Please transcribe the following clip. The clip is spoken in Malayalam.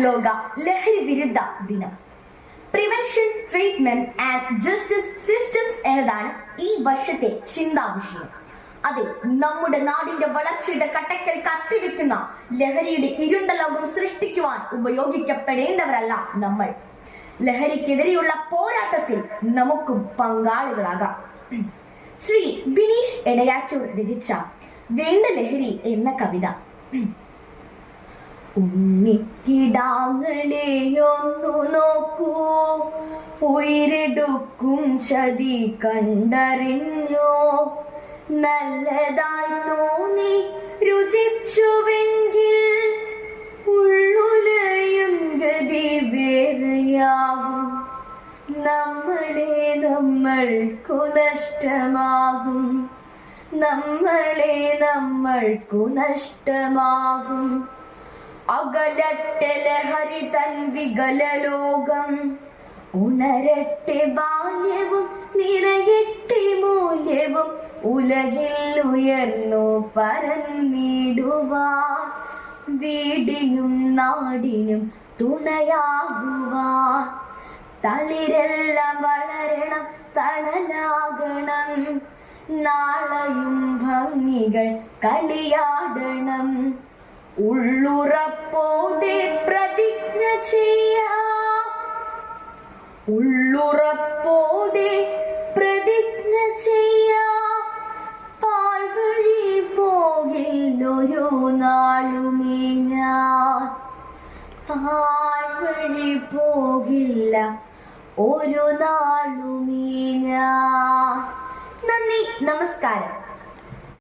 ലോക ലഹരി വിരുദ്ധ ദിനം. Prevention, treatment and justice systems എന്നതാണ് ഈ വർഷത്തെ ചിന്താവിഷയം. അതെ, നമ്മുടെ നാടിന്റെ വളർച്ചയുടെ കട്ടക്കൽ കത്തിവെക്കുന്ന ലഹരിയുടെ ഇരുണ്ട ലോകം സൃഷ്ടിക്കുവാൻ ഉപയോഗിക്കപ്പെടേണ്ടവരല്ല നമ്മൾ. ലഹരിക്കെതിരെയുള്ള പോരാട്ടത്തിൽ നമുക്കും പങ്കാളികളാകാം. ശ്രീ ബിനീഷ് എടയാറ്റൂർ രചിച്ച വേണ്ട ലഹരി എന്ന കവിത. ഉണ്ണിക്കിടാങ്ങളെയൊന്നു നോക്കൂ, ഉയരെടുക്കും ചതി കണ്ടറിഞ്ഞോ, നല്ലതായി തോന്നി രുചിച്ചുവെങ്കിൽ ഉള്ളുലയും ഗതി വേറെയാകും, നമ്മളെ നമ്മൾക്കു നഷ്ടമാകും, നമ്മളെ നമ്മൾക്കു നഷ്ടമാകും. അകലട്ടെ ലഹരി തൻ വികലലോകം, ഉണരട്ടെ ബാല്യവും നിറയട്ടെ മൂല്യവും, ഉലകിൽ ഉയർന്നു പരന്നിടുവാൻ, വീടിനും നാടിനും തുണയാകുവാൻ. തളിരെല്ലാം വളരണം, തണലാകണം, നാളെയും ഭംഗികൾ കളിയാടണം. ഉള്ളുറപ്പോടെ പ്രതിജ്ഞ ചെയ്യാം, ഉള്ളുറപ്പോടെ പ്രതിജ്ഞ ചെയ്യാം, പാഴ്വഴി പോകില്ലൊരു നാളുമേ ഞാൻ, പാഴ്വഴി പോകില്ല ഒരു നാളുമേ ഞാൻ. നന്ദി, നമസ്കാരം.